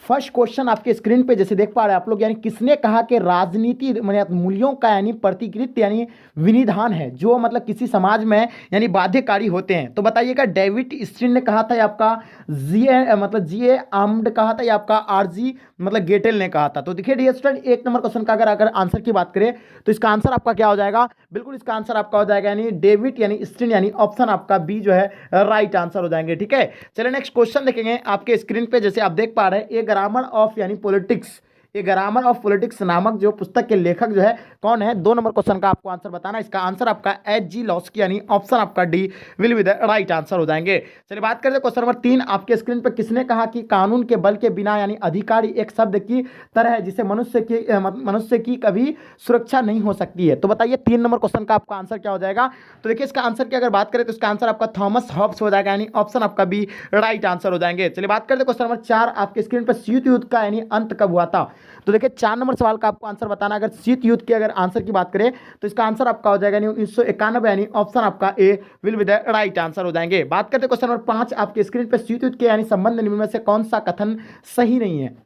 First question आपके screen पे जैसे देख पा रहे हैं आप लोग, यानी किसने कहा कि राजनीति मतलब मूल्यों का यानी प्रतिकृत यानी विनिधान है जो मतलब किसी समाज में यानी बाध्यकारी होते हैं। तो बताइएगा डेविड स्ट्रिन ने कहा था या आपका जी ए आम्ड कहा था या आपका आरजी मतलब गेटेल ने कहा था। तो देखिए डियर स्टूडेंट, एक नंबर क्वेश्चन का अगर आंसर की बात करें तो इसका आंसर आपका क्या हो जाएगा, बिल्कुल इसका आंसर आपका हो जाएगा यानी डेविड यानी स्ट्रिन यानी ऑप्शन आपका बी जो है राइट आंसर हो जाएंगे। ठीक है, चलिए नेक्स्ट क्वेश्चन देखेंगे आपके स्क्रीन पे जैसे आप देख पा रहे हैं, ए ग्रामर ऑफ यानी politics, A grammar of politics नामक जो पुस्तक के लेखक जो है कौन है। 2 नंबर क्वेश्चन का आपको आंसर बताना, इसका आंसर आपका एच.जी. लॉस्की यानी ऑप्शन आपका D will be the right answer हो जाएंगे। चलिए बात करते हैं क्वेश्चन नंबर 3 आपके स्क्रीन पर, किसने कहा कि कानून के बल के बिना यानी अधिकारी एक शब्द की तरह है जिसे मनुष्य की कभी सुरक्षा नहीं हो सकती है। तो बताइए 3 नंबर क्वेश्चन का आपका आंसर क्या हो जाएगा। तो देखिए इसका आंसर की अगर बात करें तो इसका आंसर आपका थॉमस हॉब्स हो जाएगा यानी ऑप्शन आपका बी राइट आंसर हो जाएंगे। चलिए बात करते हैं क्वेश्चन नंबर 4 आपके स्क्रीन पर, शीत युद्ध का यानी अंत कब हुआ था। तो देखिए 4 नंबर सवाल का आपको आंसर बताना, अगर शीत युद्ध के अगर आंसर की बात करें तो इसका आंसर आपका हो जाएगा 1991 यानी ऑप्शन आपका A will be the right answer हो जाएंगे। बात करते हैं क्वेश्चन नंबर 5 आपके स्क्रीन पर, शीत युद्ध के यानी संबंध निम्न में से कौन सा कथन सही नहीं है।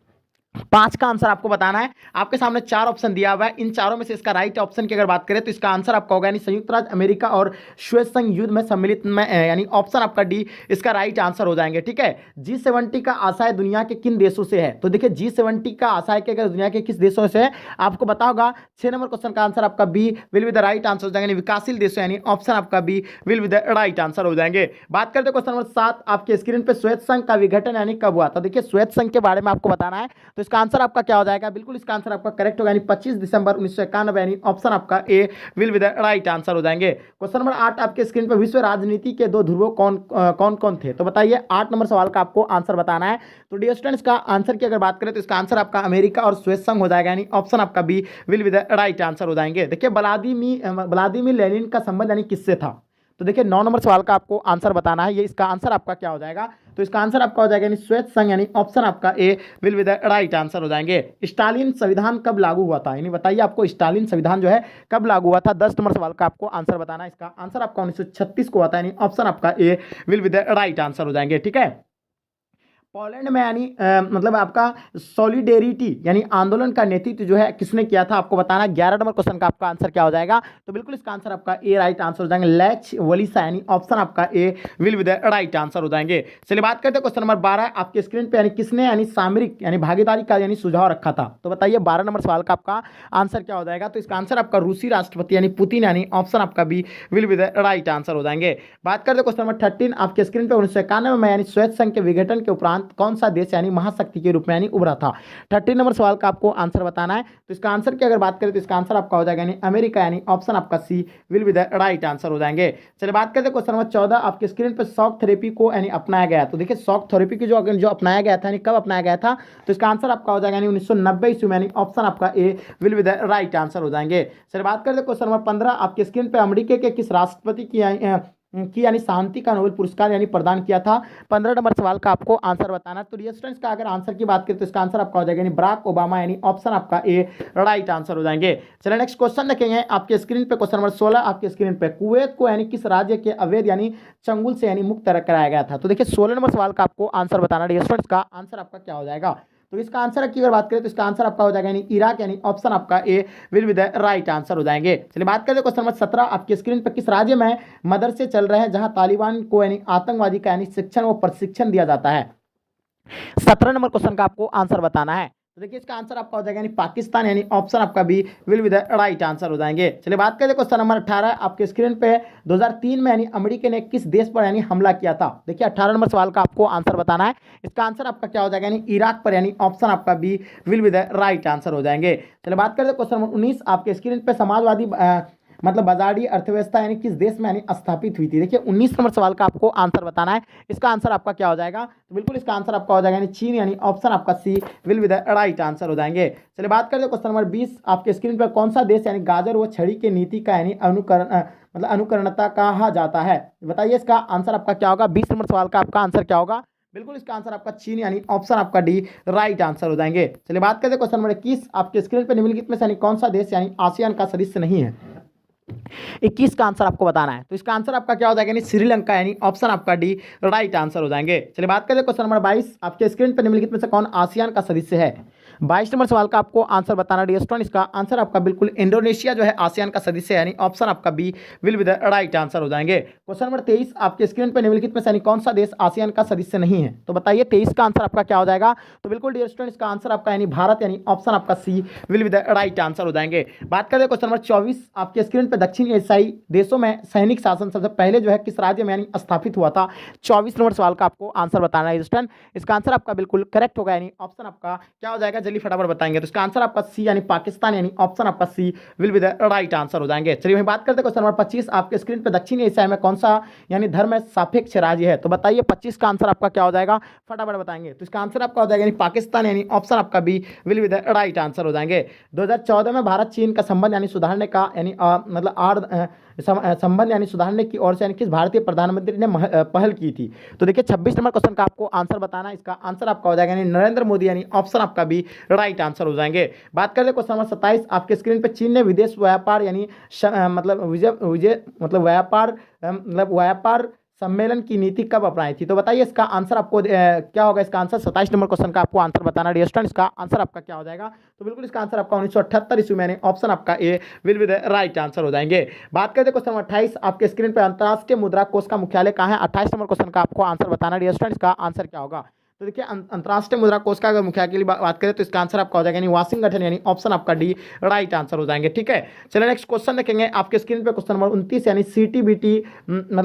5 का आंसर आपको बताना है। आपके सामने 4 ऑप्शन दिया हुआ है, इन चारों में से इसका राइट ऑप्शन की अगर बात करें तो इसका आंसर आपका होगा यानी संयुक्त राज्य अमेरिका और श्वेत संघ युद्ध में सम्मिलित में यानी ऑप्शन आपका डी इसका राइट आंसर हो जाएंगे। ठीक है, G70 का आशय दुनिया के किन देशों से है। तो देखिए G70 का आशय के अगर दुनिया के किस देशों से है आपको पता होगा। 6 नंबर क्वेश्चन का आंसर आपका B will be the right answer हो जाएंगे, विकासशील देशों यानी ऑप्शन आपका B will be the right answer हो जाएंगे। बात करते हैं क्वेश्चन नंबर 7 आपके स्क्रीन पर, श्वेत संघ का विघटन यानी कब हुआ था। देखिए श्वेत संघ के बारे में आपको बताना है, तो इसका आंसर आपका क्या हो जाएगा, बिल्कुल इसका आंसर आपका करेक्ट होगा यानी 25 दिसंबर 1991 यानी ऑप्शन आपका A will be the right answer हो जाएंगे। क्वेश्चन नंबर 8 आपके स्क्रीन पर, विश्व राजनीति के 2 ध्रुव कौन कौन थे। तो बताइए 8 नंबर सवाल का आपको आंसर बताना है। तो डियर स्टूडेंट्स का आंसर की अगर बात करें तो इसका आंसर आपका अमेरिका और श्वेत संघ हो जाएगा यानी ऑप्शन आपका B will be the right answer हो जाएंगे। देखिए व्लादिमीर लेनिन का संबंध यानी किससे था। तो देखिए 9 नंबर सवाल का आपको आंसर बताना है, ये इसका आंसर आपका क्या हो जाएगा। तो इसका आंसर आपका हो जाएगा यानी श्वेत संघ यानी ऑप्शन आपका A will be the right answer हो जाएंगे। स्टालिन संविधान कब लागू हुआ था, यानी बताइए आपको स्टालिन संविधान जो है कब लागू हुआ था। 10 नंबर सवाल का आपको आंसर बताना है, इसका आंसर आपका 1936 को हुआ था यानी ऑप्शन आपका A will be the right answer हो जाएंगे। ठीक है, पोलैंड में यानी मतलब आपका सॉलिडेरिटी यानी आंदोलन का नेतृत्व जो है किसने किया था आपको बताना है। 11 नंबर क्वेश्चन का आपका आंसर क्या हो जाएगा। तो बिल्कुल इसका आंसर आपका ए राइट आंसर हो जाएंगे, लेच वलीसा यानी ऑप्शन आपका A will be the right answer हो जाएंगे। चलिए बात करते हैं क्वेश्चन नंबर 12 आपके स्क्रीन पे, यानी किसने यानी सामरिक यानी भागीदारी का यानी सुझाव रखा था। तो बताइए 12 नंबर सवाल का आपका आंसर क्या हो जाएगा। तो इसका आंसर आपका रूसी राष्ट्रपति यानी पुतिन यानी ऑप्शन आपका B will be the right answer हो जाएंगे। बात करते हैं क्वेश्चन नंबर 13 आपके स्क्रीन पे, 1991 में यानी श्वेत संघ के विघटन के उपरांत कौन सा देश महाशक्ति के रूप में यानी उभरा था। 13 नंबर सवाल का आपको आंसर बताना है। तो इसका आंसर की अगर बात करें तो इसका आंसर आपका हो जाएगा यानी अमेरिका यानी ऑप्शन आपका C will be the right answer हो जाएंगे। चलिए बात करते हैं क्वेश्चन नंबर 14 आपके स्क्रीन पर, शॉक थेरेपी को यानी अपनाया गया। तो देखिए शॉक थेरेपी की जो अपनाया गया था यानी कब अपनाया गया था। तो इसका आंसर आपका हो जाएगा यानी 1990 ईस्वी में यानी ऑप्शन आपका A will be the right answer हो जाएंगे। चलिए बात करते हैं क्वेश्चन नंबर 15 आपके स्क्रीन पर, अमेरिका के किस राष्ट्रपति की यानी शांति का नोबेल पुरस्कार यानी प्रदान किया था। 15 नंबर सवाल का आपको आंसर बताना। तो डियर स्टूडेंट्स का अगर आंसर की बात करें तो इसका आंसर आपका हो जाएगा यानी बराक ओबामा यानी ऑप्शन आपका ए राइट आंसर हो जाएंगे। चलिए नेक्स्ट क्वेश्चन देखेंगे आपके स्क्रीन पे, क्वेश्चन नंबर 16 आपके स्क्रीन पे, कुवैत को यानी किस राज्य के अवैध यानी चंगुल से यानी मुक्त कराया गया था। तो देखिए 16 नंबर सवाल का आपको आंसर बताना। डियर स्टूडेंट्स का आंसर आपका क्या हो जाएगा। तो इसका आंसर की अगर बात करें तो इसका आंसर आपका हो जाएगा यानी इराक यानी ऑप्शन आपका A will be the right answer हो जाएंगे। चलिए बात करते हैं क्वेश्चन नंबर 17 आपके स्क्रीन पर, किस राज्य में मदरसे चल रहे हैं जहां तालिबान को यानी आतंकवादी का यानी शिक्षण व प्रशिक्षण दिया जाता है। 17 नंबर क्वेश्चन का आपको आंसर बताना है। तो देखिए इसका आंसर आपका हो जाएगा यानी पाकिस्तान यानी ऑप्शन आपका B will be the right answer हो जाएंगे। चलिए बात करते हैं क्वेश्चन नंबर 18 आपके स्क्रीन पे, 2003 में यानी अमेरिका ने किस देश पर यानी हमला किया था। देखिए 18 नंबर सवाल का आपको आंसर बताना है। इसका आंसर आपका क्या हो जाएगा यानी इराक पर यानी ऑप्शन आपका B will be the right answer हो जाएंगे। चलिए बात करते हैं क्वेश्चन नंबर 19 आपके स्क्रीन पे, समाजवादी मतलब बाजारी अर्थव्यवस्था यानी किस देश में यानी स्थापित हुई थी। देखिए 19 नंबर सवाल का आपको आंसर बताना है। इसका आंसर आपका क्या हो जाएगा। तो बिल्कुल इसका आंसर आपका हो जाएगा यानी चीन यानी ऑप्शन आपका C will be the right answer हो जाएंगे। चलिए बात करते हैं क्वेश्चन नंबर 20 आपके स्क्रीन पर, कौन सा देश यानी गाजर व छड़ी के नीति का यानी अनुकरणता कहा जाता है। बताइए इसका आंसर आपका क्या होगा। 20 नंबर सवाल का आपका आंसर क्या होगा। बिल्कुल इसका आंसर आपका चीन यानी ऑप्शन आपका डी राइट आंसर हो जाएंगे। चलिए बात करते हैं क्वेश्चन नंबर 21 आपके स्क्रीन पर, निम्नलिखित में से यानी कौन सा देश यानी आसियान का सदस्य नहीं है। 21 का आंसर आपको बताना है। तो इसका आंसर आपका क्या हो जाएगा, यानी श्रीलंका, यानी ऑप्शन आपका डी राइट आंसर हो जाएंगे। चलिए बात करें क्वेश्चन नंबर 22, आपके स्क्रीन पर निम्नलिखित में से कौन आसियान का सदस्य है। 22 नंबर सवाल का आपको आंसर बताना डियर स्टूडेंट, इसका आंसर आपका बिल्कुल इंडोनेशिया जो है आसियान का सदस्य है, यानी ऑप्शन आपका B will be the right answer हो जाएंगे। क्वेश्चन नंबर 23, आपके स्क्रीन पर निम्नलिखित में से कौन सा देश आसियान का सदस्य नहीं है। तो बताइए 23 का आंसर आपका क्या हो जाएगा। तो बिल्कुल डियर स्टूडेंट, इसका आंसर आपका यानी भारत, यानी ऑप्शन आपका C will be the right answer हो जाएंगे। बात करें क्वेश्चन नंबर 24, आपके स्क्रीन पर दक्षिण एशियाई देशों में सैनिक शासन सबसे पहले जो है किस राज्य में यानी स्थापित हुआ था। 24 नंबर सवाल का आपको आंसर बताना है स्टूडेंट, इसका आंसर आपका बिल्कुल करेक्ट होगा, यानी ऑप्शन आपका क्या हो जाएगा, जल्दी फटाफट बताएंगे। तो इसका आंसर आपका सी यानी पाकिस्तान, यानी ऑप्शन आपका C will be the right answer हो जाएंगे। चलिए वही बात करते हैं क्वेश्चन नंबर 25, आपके स्क्रीन पर दक्षिण एशिया में कौन सा यानी धर्म सापेक्ष राज्य है। तो बताइए 25 का आंसर आपका क्या हो जाएगा, फटाफट बताएंगे। तो इसका आंसर आपका हो जाएगा यानी पाकिस्तान, यानी ऑप्शन आपका B will be the right answer हो जाएंगे। 2014 में भारत चीन का संबंध यानी सुधारने का यानी मतलब संबंध यानी सुधारने की ओर से यानी किस भारतीय प्रधानमंत्री ने पहल की थी। तो देखिए 26 नंबर क्वेश्चन का आपको आंसर बताना है, इसका आंसर आपका हो जाएगा यानी नरेंद्र मोदी, यानी ऑप्शन आपका भी राइट आंसर हो जाएंगे। बात करें क्वेश्चन नंबर 27, आपके स्क्रीन पे चीन ने विदेश व्यापार यानी मतलब व्यापार सम्मेलन की नीति कब अपनाई थी। तो बताइए इसका आंसर आपको क्या होगा। इसका आंसर 27 नंबर क्वेश्चन का आपको आंसर बताना डियर स्टूडेंट, इसका आंसर आपका क्या हो जाएगा। तो बिल्कुल इसका आंसर आपका 1978 ईस्वी में, ऑप्शन आपका A will be the right answer हो जाएंगे। बात करते हैं क्वेश्चन नंबर 28, आपके स्क्रीन पर अंतर्राष्ट्रीय मुद्रा कोष का मुख्यालय कहाँ है। 28 नंबर क्वेश्चन का आपको आंसर बताना डियर स्टूडेंट, इसका आंसर क्या होगा। तो देखिए अंतर्राष्ट्रीय मुद्रा कोष का अगर मुख्यालय की बात करें तो इसका आंसर आपका हो जाएगा यानी वाशिंगटन, यानी ऑप्शन आपका डी राइट आंसर हो जाएंगे। ठीक है, चलिए नेक्स्ट क्वेश्चन देखेंगे आपके स्क्रीन पे क्वेश्चन नंबर 29, यानी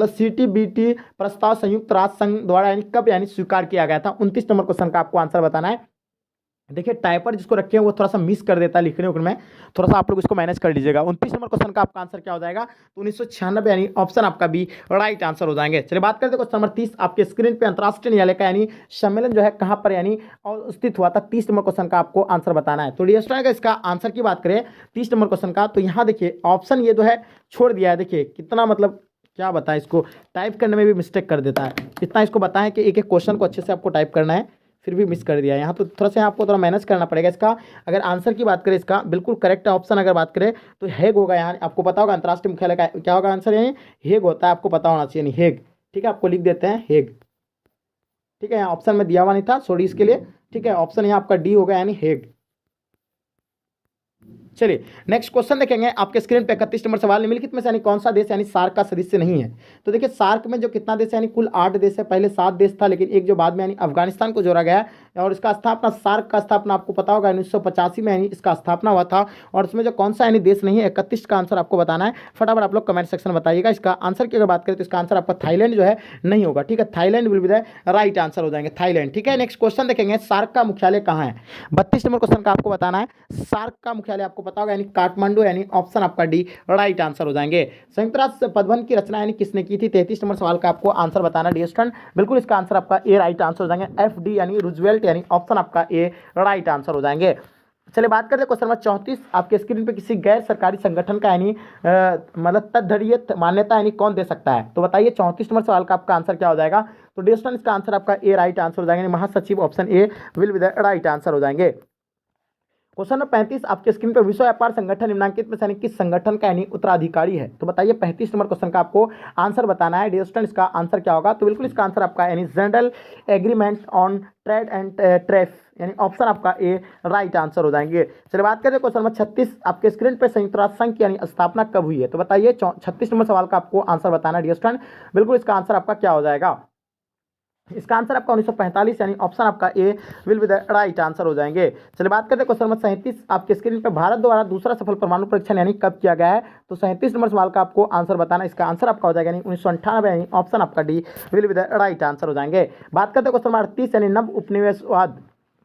सीटीबीटी प्रस्ताव संयुक्त राष्ट्र संघ द्वारा यानी कब यानी स्वीकार किया गया था। 29 नंबर क्वेश्चन का आपको आंसर बताना है। देखिए टाइपर जिसको रखे हैं वो थोड़ा सा मिस कर देता है लिखने में, थोड़ा सा आप लोग इसको मैनेज कर लीजिएगा। 29 नंबर क्वेश्चन का आपका आंसर क्या हो जाएगा, तो 1996, यानी ऑप्शन आपका बी राइट आंसर हो जाएंगे। चलिए बात करते हैं क्वेश्चन नंबर 30, आपके स्क्रीन पे अंतर्राष्ट्रीय न्यायालय का यानी सम्मेलन जो है कहाँ पर यानी स्थित हुआ था। 30 नंबर क्वेश्चन का आपको आंसर बताना है। तो डियर स्टूडेंट अगर इसका आंसर की बात करें 30 नंबर क्वेश्चन का, तो यहाँ देखिए ऑप्शन ये जो है छोड़ दिया है। देखिए कितना मतलब क्या बताएं, इसको टाइप करने में भी मिस्टेक कर देता है। इतना इसको बताएं कि एक एक क्वेश्चन को अच्छे से आपको टाइप करना है, फिर भी मिस कर दिया है यहाँ। तो थोड़ा सा आपको थोड़ा मैनेज करना पड़ेगा। इसका अगर आंसर की बात करें, इसका बिल्कुल करेक्ट ऑप्शन अगर बात करें तो हेग होगा। यहाँ आपको पता होगा अंतर्राष्ट्रीय मुख्यालय का क्या होगा आंसर, यानी हेग होता है, आपको पता होना चाहिए यानी हेग। ठीक है, आपको लिख देते हैं हेग। ठीक है, यहाँ ऑप्शन में दिया हुआ नहीं था, सॉरी इसके लिए। ठीक है, ऑप्शन यहाँ आपका डी होगा यानी हेग। चलिए नेक्स्ट क्वेश्चन देखेंगे आपके स्क्रीन पे 31 नंबर सवाल, निम्नलिखित में से यानी कौन सा देश यानी सार्क का सदस्य नहीं है। तो देखिए सार्क में जो कितना देश है यानी कुल 8 देश है, पहले 7 देश था लेकिन एक जो बाद में यानी अफगानिस्तान को जोड़ा गया। और इसका स्थापना सार्क का स्थापना आपको पता होगा 1985 में यानी इसका स्थापना हुआ था। और इसमें जो कौन सा यानी देश नहीं है, 31 का आंसर आपको बताना है। फटाफट आप लोग कमेंट सेक्शन में बताइएगा। इसका आंसर की अगर बात करें तो इसका आंसर आपका थाईलैंड जो है नहीं होगा। ठीक है, Thailand will be the right answer हो जाएंगे, थाईलैंड। ठीक है, नेक्स्ट क्वेश्चन देखेंगे सार्क का मुख्यालय कहाँ है। 32 नंबर क्वेश्चन का आपको बताना है। सार्क का मुख्यालय आपको पता होगा यानी काठमांडू, यानी ऑप्शन आपका डी राइट आंसर हो जाएंगे। संयुक्त राष्ट्र पदबंध की रचना यानी किसने की थी। 33 नंबर सवाल का आपको आंसर बताना डियर स्टूडेंट, बिल्कुल इसका आंसर आपका ए राइट आंसर हो जाएंगे, FD यानी रूजवेल्ट, यानी ऑप्शन आपका ए राइट आंसर हो जाएंगे। चलिए बात करते हैं क्वेश्चन नंबर 34, आपके स्क्रीन पे किसी गैर सरकारी संगठन का यानी मतलब तदधरीय मान्यता यानी कौन दे सकता है। तो बताइए 34 नंबर सवाल का आपका आंसर क्या हो जाएगा। तो डियर स्टूडेंट इसका आंसर आपका ए राइट आंसर हो जाएंगे, महासचिव, option A will be the right answer हो जाएंगे। क्वेश्चन नंबर 35, आपके स्क्रीन पर विश्व व्यापार संगठन निम्नलिखित में से किस संगठन का यानी उत्तराधिकारी है। तो बताइए 35 नंबर क्वेश्चन का आपको आंसर बताना है डियर स्टूडेंट, इसका आंसर क्या होगा। तो बिल्कुल इसका आंसर आपका यानी general agreement on trade and tariff, यानी ऑप्शन आपका ए राइट आंसर हो जाएंगे। चलिए बात करें क्वेश्चन नंबर 36, आपके स्क्रीन पर संयुक्त राष्ट्र संघ की यानी स्थापना कब हुई है। तो बताइए 36 नंबर सवाल का आपको आंसर बताना है डियर स्टूडेंट, बिल्कुल इसका आंसर आपका क्या हो जाएगा। इसका आंसर आपका 1945, यानी ऑप्शन आपका A will be the right answer हो जाएंगे। चलिए बात करते हैं क्वेश्चन नंबर 37, आपके स्क्रीन पर भारत द्वारा दूसरा सफल परमाणु परीक्षण यानी कब किया गया है। तो 37 नंबर सवाल का आपको आंसर बताना, इसका आंसर आपका हो जाएगा यानी 1998, यानी ऑप्शन आपका D will be the right answer हो जाएंगे। बात करते हैं क्वेश्चन नंबर 38, यानी नव उपनिवेशवाद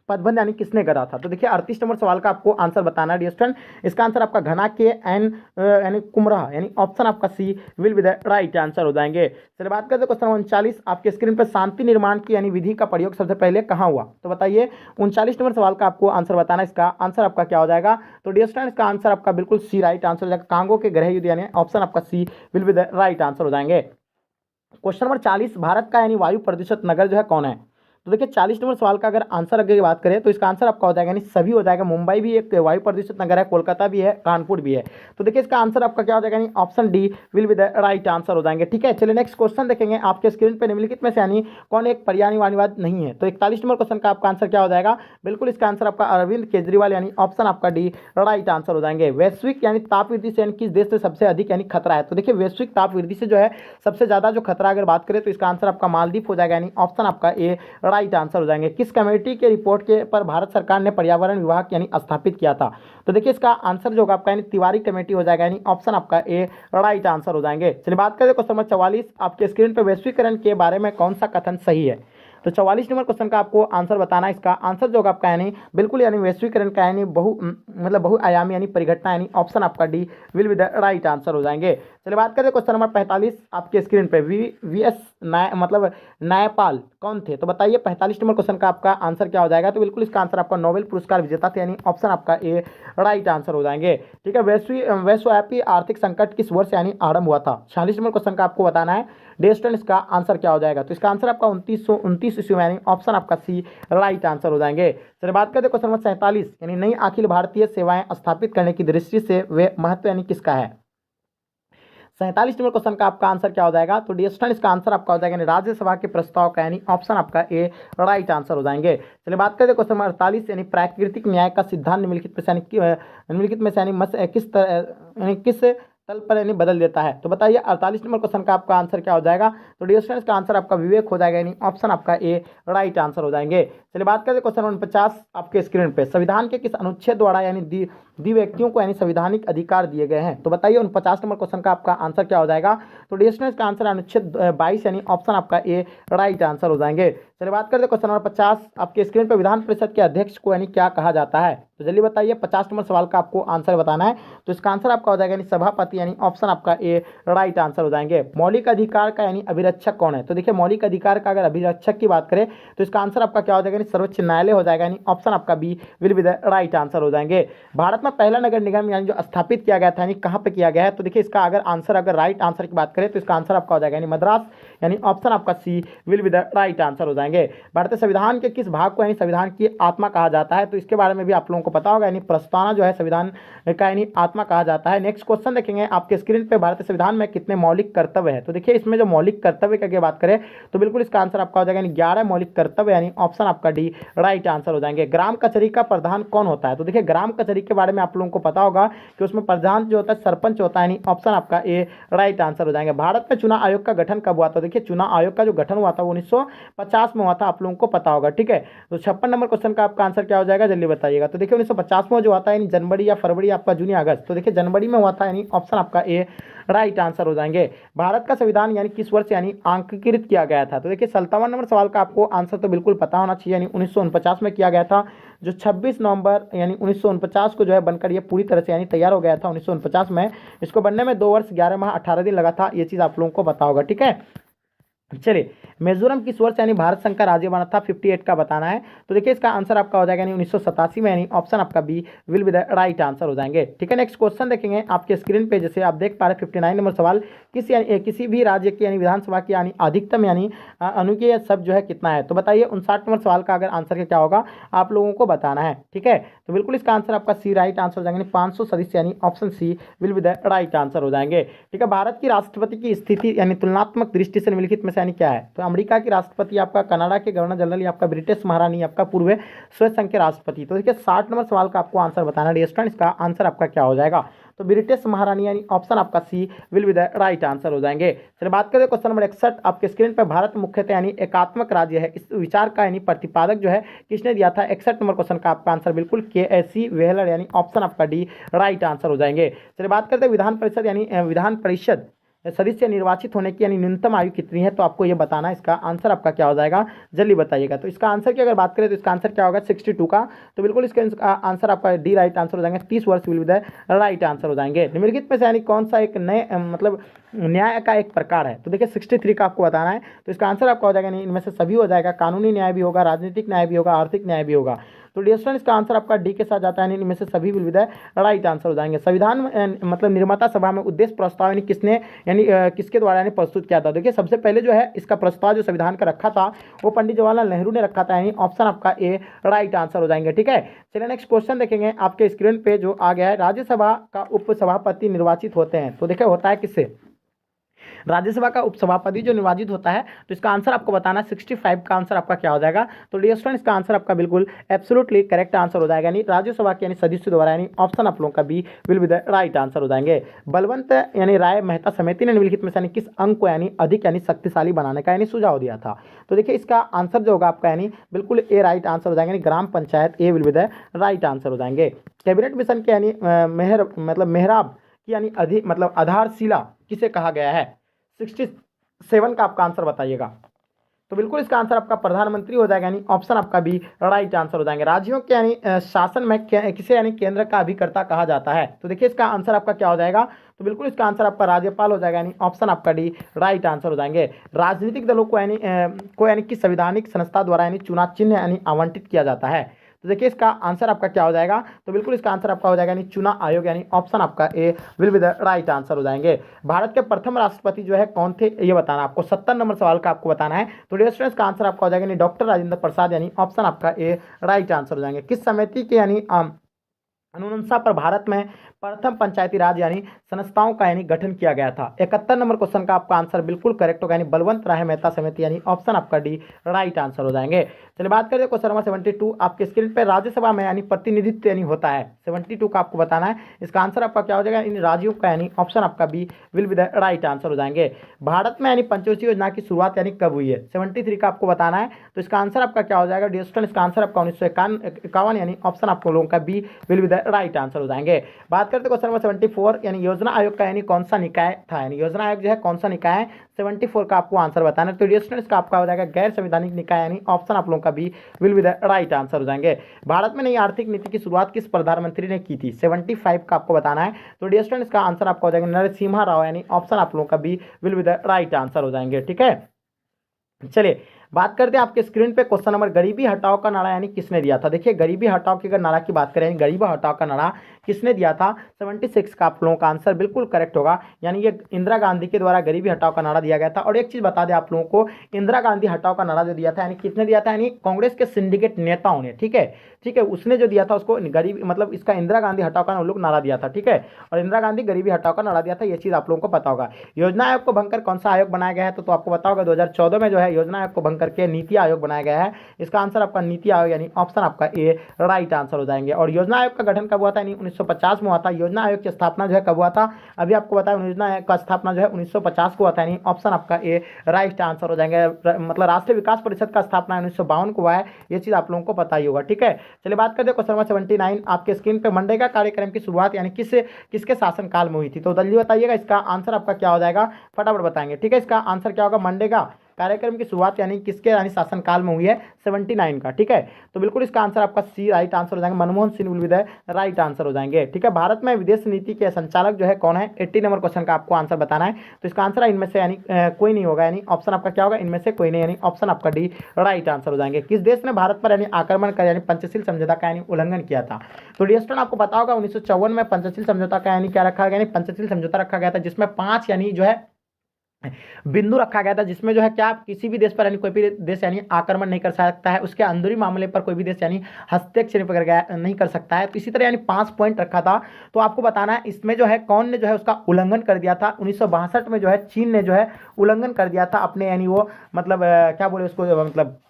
पदबंध यानी किसने करा था। तो देखिए 38 नंबर सवाल का आपको आंसर बताना है डियर स्टूडेंट, इसका आंसर आपका घना के एन यानी कुमराह, यानी ऑप्शन आपका C will be the right answer हो जाएंगे। चलिए बात करते हैं क्वेश्चन 39, आपके स्क्रीन पर शांति निर्माण की यानी विधि का प्रयोग सबसे पहले कहाँ हुआ। तो बताइए 39 नंबर सवाल का आपको आंसर बताना, इसका आंसर आपका क्या हो जाएगा। तो डियर स्टूडेंट इसका आंसर आपका बिल्कुल सी राइट आंसर हो जाएगा, कांगो के गृह युद्ध, यानी ऑप्शन आपका C will be the right answer हो जाएंगे। क्वेश्चन नंबर 40, भारत का यानी वायु प्रदूषित नगर जो है कौन है। तो देखिए 40 नंबर सवाल का अगर आंसर अगर बात करें तो इसका आंसर आपका हो जाएगा, यानी सभी हो जाएगा। मुंबई भी एक वायु प्रदूषित नगर है, कोलकाता भी है, कानपुर भी है। तो देखिए इसका आंसर आपका क्या हो जाएगा, यानी option D will be the right answer हो जाएंगे। ठीक है, चलिए नेक्स्ट क्वेश्चन देखेंगे आपके स्क्रीन पर। निम्नलिखित में से यानी कौन एक पर्यायवाद नहीं है? तो 41 नंबर क्वेश्चन का आपका आंसर क्या हो जाएगा, बिल्कुल इसका आंसर आपका अरविंद केजरीवाल, यानी ऑप्शन आपका डी राइट आंसर हो जाएंगे। वैश्विक यानी ताप वृद्धि से यानी किस देश से सबसे अधिक यानी खतरा है? तो देखिए वैश्विक ताप वृद्धि से जो है सबसे ज्यादा जो खतरा अगर बात करें तो इसका आंसर आपका मालदीव हो जाएगा, यानी ऑप्शन आपका ए राइट आंसर हो जाएंगे। किस कमेटी के रिपोर्ट के पर भारत सरकार ने पर्यावरण विभाग यानी स्थापित किया था? तो देखिए इसका आंसर जो होगा आपका यानी तिवारी कमेटी हो जाएगा, यानी ऑप्शन आपका ए राइट आंसर हो जाएंगे। चलिए बात करें क्वेश्चन नंबर 44 आपके स्क्रीन पर, वैश्वीकरण के बारे में कौन सा कथन सही है? तो 44 नंबर क्वेश्चन का आपको आंसर बताना है। इसका आंसर जो होगा आपका यानी बिल्कुल यानी वैश्वीकरण का यानी बहुआयामी यानी परिघटना, यानी ऑप्शन आपका D will be the right answer हो जाएंगे। चलिए बात करें क्वेश्चन नंबर 45 आपके स्क्रीन पे, वीएस न्यायपाल कौन थे? तो बताइए 45 नंबर क्वेश्चन का आपका आंसर क्या हो जाएगा? तो बिल्कुल इसका आंसर आपका नोबेल पुरस्कार विजेता थे, यानी ऑप्शन आपका ए राइट आंसर हो जाएंगे। ठीक है, विश्वव्यापी आर्थिक संकट किस वर्ष यानी आरंभ हुआ था? 46 नंबर क्वेश्चन का आपको बताना है। डेस्टन इसका आंसर क्या हो जाएगा? तो इसका आंसर आपका 2929 ईस्वी में, यानी ऑप्शन आपका सी राइट आंसर हो जाएंगे। चलिए बात करते हैं क्वेश्चन नंबर 47 यानी नई अखिल भारतीय सेवाएं स्थापित करने की दृष्टि से वे महत्व यानी किसका है? 47 नंबर क्वेश्चन का आपका आंसर क्या हो जाएगा? तो डेस्टन इसका आंसर आपका हो जाएगा, यानी राज्यसभा के प्रस्ताव का, यानी ऑप्शन आपका ए राइट आंसर हो जाएंगे। चलिए बात करते हैं क्वेश्चन नंबर 48 यानी प्राकृतिक न्याय का सिद्धांत निम्नलिखित में से यानी किस तल पर यानी बदल देता है? तो बताइए 48 नंबर क्वेश्चन का आपका आंसर क्या हो जाएगा? तो डियर स्टूडेंट्स का आंसर आपका विवेक हो जाएगा, यानी ऑप्शन आपका ए राइट आंसर हो जाएंगे। चलिए बात करते हैं क्वेश्चन नंबर 50 आपके स्क्रीन पे, संविधान के किस अनुच्छेद द्वारा यानी दी व्यक्तियों को यानी संवैधानिक अधिकार दिए गए हैं? तो बताइए 49 नंबर क्वेश्चन का आपका आंसर क्या हो जाएगा? तो डियर स्टूडेंट्स का आंसर अनुच्छेद 22 यानी ऑप्शन आपका ए राइट आंसर हो जाएंगे। चलिए बात करते हैं क्वेश्चन नंबर 50 आपके स्क्रीन पर, विधान परिषद के अध्यक्ष को यानी क्या कहा जाता है? तो जल्दी बताइए 50 नंबर सवाल का आपको आंसर बताना है। तो इसका आंसर आपका हो जाएगा यानी सभापति, यानी ऑप्शन आपका ए राइट आंसर हो जाएंगे। मौलिक अधिकार का यानी अभिरक्षक कौन है? तो देखिए मौलिक अधिकार का अगर अभिरक्षक की बात करें तो इसका आंसर आपका क्या हो जाएगा, यानी सर्वोच्च न्यायालय हो जाएगा, यानी ऑप्शन आपका B will be the right answer हो जाएंगे। भारत में पहला नगर निगम यानी जो स्थापित किया गया था यानी कहाँ पे किया गया है? तो देखिए इसका अगर आंसर अगर राइट आंसर की बात करें तो इसका आंसर आपका हो जाएगा यानी मद्रास, यानी ऑप्शन आपका C will be the right answer हो जाएंगे। भारतीय संविधान के किस भाग को यानी संविधान की आत्मा कहा जाता है? तो इसके बारे में भी आप लोगों को पता होगा, यानी प्रस्तावना जो है संविधान का यानी आत्मा कहा जाता है। नेक्स्ट क्वेश्चन देखेंगे आपके स्क्रीन पे, भारतीय संविधान में कितने मौलिक कर्तव्य है? तो देखिए इसमें जो मौलिक कर्तव्य की बात करें तो बिल्कुल इसका आंसर आपका हो जाएगा यानी 11 मौलिक कर्तव्य, यानी ऑप्शन आपका डी राइट आंसर हो जाएंगे। ग्राम कचहरी का प्रधान कौन होता है? तो देखिए ग्राम कचहरी के बारे में आप लोगों को पता होगा कि उसमें प्रधान जो होता है सरपंच होता है, यानी ऑप्शन आपका ए राइट आंसर हो जाएंगे। भारत में चुनाव आयोग का गठन कब हुआ था? देखिए चुनाव आयोग का जो गठन हुआ था वो 1950 में हुआ था, आप लोगों को पता होगा। ठीक है, तो 56 नंबर क्वेश्चन का आपका आंसर क्या हो जाएगा, जल्दी बताइएगा। तो देखिए 1950 में जो आता है यानी जनवरी या फरवरी आपका जून या अगस्त, तो देखिए जनवरी में हुआ था, यानी ऑप्शन आपका ए राइट आंसर हो जाएंगे। भारत का संविधान यानी किस वर्ष यानी अंकीकृत किया गया था? तो देखिए 57 नंबर सवाल का आपको आंसर तो बिल्कुल पता होना चाहिए, यानी 1949 में किया गया था। जो 26 नवंबर यानी 1949 को जो है बनकर ये पूरी तरह से यानी तैयार हो गया था 1949 में। इसको बनने में 2 वर्ष 11 माह 18 दिन लगा था, ये चीज़ आप लोगों को पता होगा। ठीक है, चलिए मिजोरम किस वर्ष यानी भारत संघ का राज्य बना था? 58 का बताना है। तो देखिए इसका आंसर आपका हो जाएगा यानी 1987 में, यानी ऑप्शन आपका B will be the right answer हो जाएंगे। ठीक है, नेक्स्ट क्वेश्चन देखेंगे आपके स्क्रीन पे, जैसे आप देख पा रहे 59 नंबर सवाल, किसी भी राज्य की यानी विधानसभा की यानी अधिकतम यानी अनुकीय शब्द जो है कितना है? तो बताइए 59 नंबर सवाल का अगर आंसर क्या होगा आप लोगों को बताना है। ठीक है, तो बिल्कुल इसका आंसर आपका सी राइट आंसर हो जाएंगे, 500 सदस्य, यानी option C will be the right answer हो जाएंगे। ठीक है, भारत की राष्ट्रपति की स्थिति यानी तुलनात्मक दृष्टि से निम्नलिखित में से यानी क्या है? तो अमेरिका की राष्ट्रपति आपका, कनाडा के गवर्नर जनरल, या आपका ब्रिटिश महारानी, आपका पूर्व सोवियत संघ के राष्ट्रपति। तो देखिए 60 नंबर सवाल का आपको आंसर बताना है डियर, इसका आंसर आपका क्या हो जाएगा? तो ब्रिटिश महारानी, यानी ऑप्शन आपका C will be the right answer हो जाएंगे। चलिए बात करें क्वेश्चन नंबर 61 आपके स्क्रीन पर, भारत मुख्यतः यानी एकात्मक राज्य है, इस विचार का यानी प्रतिपादक जो है किसने दिया था? 61 नंबर क्वेश्चन का आपका आंसर बिल्कुल के.एस.सी. व्हीलर, यानी ऑप्शन आपका डी राइट आंसर हो जाएंगे। चलिए बात करते हैं विधान परिषद यानी विधान परिषद सदस्य निर्वाचित होने की यानी न्यूनतम आयु कितनी है? तो आपको ये बताना है, इसका आंसर आपका क्या हो जाएगा, जल्दी बताइएगा। तो इसका आंसर की अगर बात करें तो इसका आंसर क्या होगा 62 का, तो बिल्कुल इसका आंसर आपका डी राइट आंसर हो जाएंगे, 30 वर्ष will be the right answer हो जाएंगे। निम्नलिखित में से यानी कौन सा एक नए मतलब न्याय का एक प्रकार है? तो देखिए 63 का आपको बताना है। तो इसका आंसर आपका हो जाएगा, नहीं इनमें से सभी हो जाएगा, कानूनी न्याय भी होगा, राजनीतिक न्याय भी होगा, आर्थिक न्याय भी होगा। तो डियर स्टूडेंट इसका आंसर आपका डी के साथ जाता है, यानी इनमें से सभी will be the right answer हो जाएंगे। संविधान मतलब निर्माता सभा में उद्देश्य प्रस्ताव यानी किसने यानी किसके द्वारा यानी प्रस्तुत किया था। देखिए सबसे पहले जो है इसका प्रस्ताव जो संविधान का रखा था वो पंडित जवाहरलाल नेहरू ने रखा था, यानी ऑप्शन आपका ए राइट आंसर हो जाएंगे। ठीक है, चलिए नेक्स्ट क्वेश्चन देखेंगे आपके स्क्रीन पे जो आ गया है, राज्यसभा का उपसभापति निर्वाचित होते हैं, तो देखिए होता है किससे, राज्यसभा का उपसभापति जो निर्वाचित होता है, तो इसका आंसर आपको बताना है 65 का आंसर आपका क्या हो जाएगा। तो डियर स्टूडेंट इसका आंसर आपका बिल्कुल एब्सोल्युटली करेक्ट आंसर हो जाएगा, यानी राज्यसभा के यानी सदस्यों द्वारा, यानी ऑप्शन आप लोगों का B will be the right answer हो जाएंगे। बलवंत यानी राय मेहता समिति ने निम्नलिखित में से यानी किस अंग को यानी अधिक यानी शक्तिशाली बनाने का यानी सुझाव दिया था। तो देखिए इसका आंसर जो होगा आपका यानी बिल्कुल ए राइट आंसर हो जाएगा, यानी gram panchayat A will be the right answer हो जाएंगे। कैबिनेट मिशन के यानी मेहराब की यानी अधिक मतलब आधारशिला किसे कहा गया है, 67 का आपका आंसर बताइएगा। तो बिल्कुल इसका आंसर आपका प्रधानमंत्री हो जाएगा, यानी ऑप्शन आपका भी राइट आंसर हो जाएंगे। राज्यों के यानी शासन में किसे यानी केंद्र का अभिकर्ता कहा जाता है, तो देखिए इसका आंसर आपका क्या हो जाएगा, तो बिल्कुल इसका आंसर आपका राज्यपाल हो जाएगा, यानी ऑप्शन आपका डी राइट आंसर हो जाएंगे। राजनीतिक दलों को यानी कि संवैधानिक संस्था द्वारा यानी चुनाव चिन्ह यानी आवंटित किया जाता है, तो देखिए इसका आंसर आपका क्या हो जाएगा, तो बिल्कुल इसका आंसर आपका हो जाएगा यानी चुनाव आयोग, यानी ऑप्शन आपका A will be the right answer हो जाएंगे। भारत के प्रथम राष्ट्रपति जो है कौन थे ये बताना आपको, 70 नंबर सवाल का आपको बताना है। तो डियर स्टूडेंट्स का आंसर आपका हो जाएगा यानी डॉक्टर राजेंद्र प्रसाद, यानी ऑप्शन आपका ए राइट आंसर हो जाएंगे। किस समिति के यानी अनुशंसा पर भारत में प्रथम पंचायती राज यानी संस्थाओं का यानी गठन किया गया था। 71 नंबर क्वेश्चन का आपका आंसर बिल्कुल करेक्ट होगा, यानी बलवंत राय मेहता समिति, यानी ऑप्शन आपका डी राइट आंसर हो जाएंगे। चलिए बात करें क्वेश्चन नंबर 72 आपके स्क्रीन पे, राज्यसभा में यानी प्रतिनिधित्व यानी होता है, 72 का आपको बताना है। इसका आंसर आपका क्या हो जाएगा, इन राज्यों का यानी ऑप्शन आपका B will be the right answer हो जाएंगे। भारत में यानी पंचवर्षीय योजना की शुरुआत यानी कब हुई है, 73 का आपको बताना है। तो इसका आंसर आपका क्या हो जाएगा डियर स्टूडेंट, इसका आंसर आपका 1951 यानी ऑप्शन आपको लोगों का B will be the right answer हो जाएंगे। बात करते क्वेश्चन नंबर 74 यानी योजना आयोग का यानी कौन सा निकाय था, यानी योजना आयोग जो है कौन सा निकाय है, 74 का आपको आंसर बताना है। तो डियर स्टूडेंट्स का आपका हो जाएगा गैर संवैधानिक निकाय, यानी ऑप्शन आप लोगों का B will be the right answer हो जाएंगे। भारत में नई आर्थिक नीति की शुरुआत किस प्रधानमंत्री ने की थी, 75 का आपको बताना है। तो डियर स्टूडेंट्स का आंसर आपका हो जाएगा नरसिम्हा राव, यानी ऑप्शन आप लोगों का B will be the right answer हो जाएंगे। ठीक है, चलिए बात करते हैं आपके स्क्रीन पे क्वेश्चन नंबर, गरीबी हटाओ का नारा यानी किसने दिया था। देखिए गरीबी हटाओ की अगर नारा की बात करें, गरीबी हटाओ का नारा किसने दिया था, 76 का आप लोगों का आंसर बिल्कुल करेक्ट होगा, यानी ये इंदिरा गांधी के द्वारा गरीबी हटाओ का नारा दिया गया था। और एक चीज बता दें आप लोगों को, इंदिरा गांधी हटाओ का नारा जो दिया था यानी किसने दिया था, यानी कांग्रेस के सिंडिकेट नेताओं ने। ठीक है, उसने जो दिया था उसको गरीबी मतलब इसका इंदिरा गांधी हटाओ का लोग नारा दिया था। ठीक है, और इंदिरा गांधी गरीबी हटाओ का नारा दिया था, ये चीज आप लोगों को पता होगा। योजना आयोग को भंग कर कौन सा आयोग बनाया गया है, तो आपको पता होगा 2014 में जो है योजना आयोग को भंग करके नीति आयोग बनाया गया है। इसका आंसर आपका नीति आयोग, यानी ऑप्शन आपका ए राइट आंसर हो जाएंगे। और योजना आयोग का गठन कब हुआ था, यानी 1950 में हुआ था। योजना आयोग की स्थापना जो है कब हुआ था, अभी आपको बताया योजना आयोग का स्थापना जो है 1950 को हुआ था, यानी ऑप्शन आपका ए राइट आंसर हो जाएंगे। मतलब राष्ट्रीय विकास परिषद का स्थापना 1952 को हुआ है, ये चीज आप लोगों को पता ही होगा। ठीक है, चलिए बात करते हैं क्वेश्चन नंबर 79 आपके स्क्रीन पे, मनरेगा कार्यक्रम की शुरुआत यानी किसके शासनकाल में हुई थी, तो जल्दी बताइएगा। इसका आंसर आपका क्या हो जाएगा, फटाफट बताएंगे। ठीक है, इसका आंसर क्या होगा, मनरेगा कार्यक्रम की शुरुआत यानी किसके यानी शासनकाल में हुई है, 79 का। ठीक है, तो बिल्कुल इसका आंसर आपका सी राइट आंसर हो जाएंगे, Manmohan Singh will be the right answer हो जाएंगे। ठीक है, भारत में विदेश नीति के संचालक जो है कौन है, 80 नंबर क्वेश्चन का आपको आंसर बताना है। तो इसका आंसर इनमें से यानी कोई नहीं होगा, यानी ऑप्शन आपका क्या होगा, इनमें से कोई नहीं, यानी ऑप्शन आपका डी राइट आंसर हो जाएंगे। किस देश ने भारत पर यानी आक्रमण कर यानी पंचशील समझौता का यानी उल्लंघन किया था, तो डियर स्टूडेंट आपको पता होगा 1954 में पंचशील समझौता का यानी क्या रखा गया, यानी पंचशील समझौता रखा गया था, जिसमें 5 यानी जो है बिंदु रखा गया था, जिसमें जो है क्या किसी भी देश पर यानी कोई भी देश यानी आक्रमण नहीं कर सकता है, उसके अंदरूनी मामले पर कोई भी देश यानी हस्तक्षेप नहीं कर सकता है। तो इसी तरह यानी 5 पॉइंट रखा था। तो आपको बताना है इसमें जो है कौन ने जो है उसका उल्लंघन कर दिया था। 1962 में जो है चीन ने जो है उल्लंघन कर दिया था अपने यानी वो मतलब क्या बोले उसको मतलब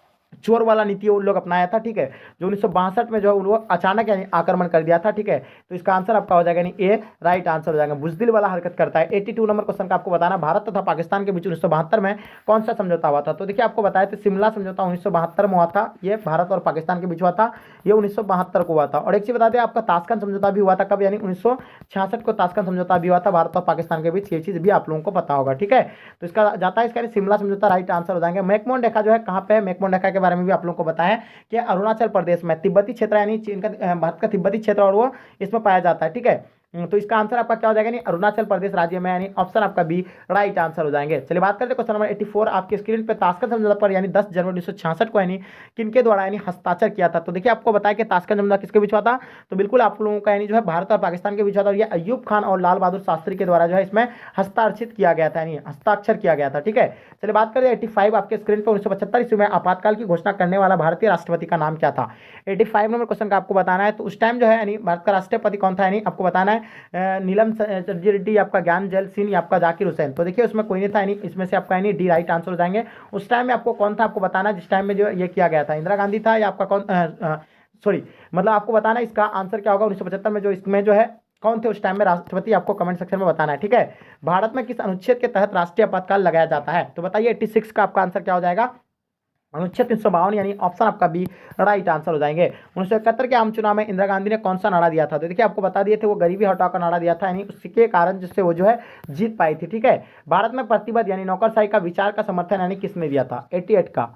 चोर वाला नीति उन लोग अपनाया था। ठीक है, जो 1962 में जो है उन लोग अचानक यानी आक्रमण कर दिया था। ठीक है, तो इसका आंसर आपका हो जाएगा यानी ए राइट आंसर हो जाएगा, बुजदिल वाला हरकत करता है। 82 नंबर क्वेश्चन का आपको बताना, भारत तथा पाकिस्तान के बीच 1972 में कौन सा समझौता हुआ था, तो देखिए आपको बताया था शिमला समझौता 1972 में हुआ था, ये भारत और पाकिस्तान के बीच हुआ था, ये 1972 को हुआ था। और एक चीज बता दें आपका ताशकंद समझौता भी हुआ था कब, यानी 1966 को ताशकंद समझौता भी हुआ था भारत और पाकिस्तान के बीच, ये चीज भी आप लोगों को पता होगा। ठीक है, तो इसका जाता है इसका शिमला समझौता राइट आंसर हो जाएंगे। मैकमोहन रेखा जो है कहाँ पे है, मैकमोहन रेखा के बारे में भी आप लोगों को बताया है कि अरुणाचल प्रदेश में तिब्बती क्षेत्र यानी चीन का भारत का तिब्बती क्षेत्र और वो इसमें पाया जाता है। ठीक है, तो इसका आंसर आपका क्या हो जाएगा, यानी अरुणाचल प्रदेश राज्य में, यानी ऑप्शन आपका बी राइट आंसर हो जाएंगे। चलिए बात करते हैं क्वेश्चन नंबर 84 आपके स्क्रीन पे। ताशकंद समझौता पर यानी 10 जनवरी 1966 को यानी किनके द्वारा यानी हस्ताक्षर किया था। तो देखिए आपको बताया कि ताशकंद समझौता किसके बीच हुआ था, तो बिल्कुल आप लोगों का यानी जो है भारत और पाकिस्तान के बीच हुआ था, और ये अय्यूब खान और लाल बहादुर शास्त्री के द्वारा जो है इसमें हस्ताक्षरित किया गया था, यानी हस्ताक्षर किया गया था। ठीक है, चलिए बात करें 85 आपके स्क्रीन पर। 1975 ईस्वी में आपातकाल की घोषणा करने वाला भारतीय राष्ट्रपति का नाम क्या था। 85 नंबर क्वेश्चन का आपको बताना है। तो उस टाइम जो है यानी भारत का राष्ट्रपति कौन था, यानी आपको बताना है नीलम संजय रेड्डी, आपका ज्ञान जैल सिंह, या आपका जाकिर हुसैन। तो देखिए उसमें कोई नहीं था, यानी इसमें से आपका यानी डी राइट आंसर हो जाएंगे। उस टाइम में आपको कौन था आपको बताना है, जिस टाइम में जो ये किया गया था, इंदिरा गांधी था या आपका कौन, सॉरी मतलब आपको बताना है इसका आंसर क्या होगा। 1975 में जो इसमें जो है कौन थे उस टाइम में राष्ट्रपति, आपको कमेंट सेक्शन में बताना है। ठीक है, भारत में किस अनुच्छेद के तहत राष्ट्रीय आपातकाल लगाया जाता है। तो बताइए 86 का आपका आंसर क्या हो जाएगा, अनुच्छेद 352, यानी ऑप्शन आपका बी राइट आंसर हो जाएंगे। 1971 के आम चुनाव में इंदिरा गांधी ने कौन सा नारा दिया था। तो देखिए आपको बता दिए थे, वो गरीबी हटाओ का नारा दिया था, यानी उसके कारण जिससे वो जो है जीत पाई थी। ठीक है, भारत में प्रतिबद्ध यानी नौकरशाही का विचार का समर्थन यानी किसने दिया था, 88 का।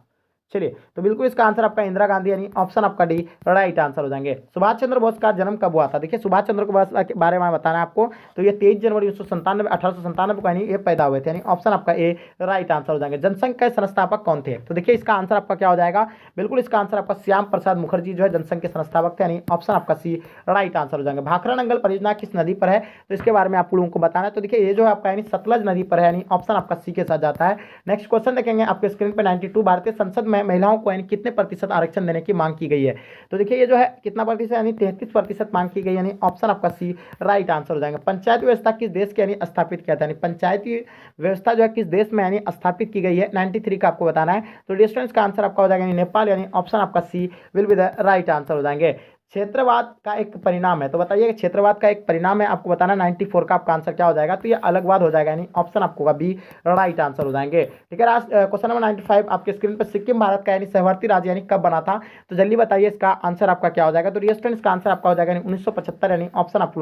चलिए तो बिल्कुल इसका आंसर आपका इंदिरा गांधी, यानी ऑप्शन आपका डी राइट आंसर हो जाएंगे। सुभाष चंद्र बोस का जन्म कब हुआ था। देखिए सुभाष चंद्र बोस के बारे में बताना है आपको। तो ये 23 जनवरी 1897 को यानी ये पैदा हुए थे, यानी ऑप्शन आपका ए राइट आंसर हो जाएंगे। जनसंघ के संस्थापक कौन थे। तो देखिए इसका आंसर आपका क्या हो जाएगा, बिल्कुल इसका आंसर आपका श्याम प्रसाद मुखर्जी जो है जनसंघ के संस्थापक थे, यानी ऑप्शन आपका सी राइट आंसर हो जाएंगे। भाखड़ा नंगल परियोजना किस नदी पर है, तो इसके बारे में आप लोगों को बताना है। तो देखिए ये जो है आपका यानी सतलज नदी पर है, यानी ऑप्शन आपका सी के साथ जाता है। नेक्स्ट क्वेश्चन देखेंगे आपके स्क्रीन पर 92 भारतीय संसद में महिलाओं को यानी कितने प्रतिशत आरक्षण देने की मांग की गई है। तो देखिए ये जो है कितना प्रतिशत, यानी 33% मांग की गई, यानी ऑप्शन आपका सी राइट आंसर हो जाएगा। पंचायत व्यवस्था किस देश के यानी स्थापित किया था, यानी पंचायती व्यवस्था जो है किस देश में यानी स्थापित की गई है, 93 का आपको बताना है। तो डिस्टेंस का आंसर आपका हो जाएगा नेपाल, यानी ऑप्शन आपका C will be the right answer हो जाएंगे। क्षेत्रवाद का एक परिणाम है, तो बताइए क्षेत्रवाद का एक परिणाम है, आपको बताना 94 का आपका आंसर क्या हो जाएगा। तो ये अलगवाद हो जाएगा, यानी ऑप्शन आपको बी राइट आंसर हो जाएंगे। ठीक है, क्वेश्चन नंबर 95 आपके स्क्रीन पर। सिक्किम भारत का यानी सहवर्ती राज्य यानी कब बना था। तो जल्दी बताइए इसका आंसर आपका क्या हो जाएगा। तो रिस्टेंस का आंसर आपका हो जाएगा 1975, यानी ऑप्शन आप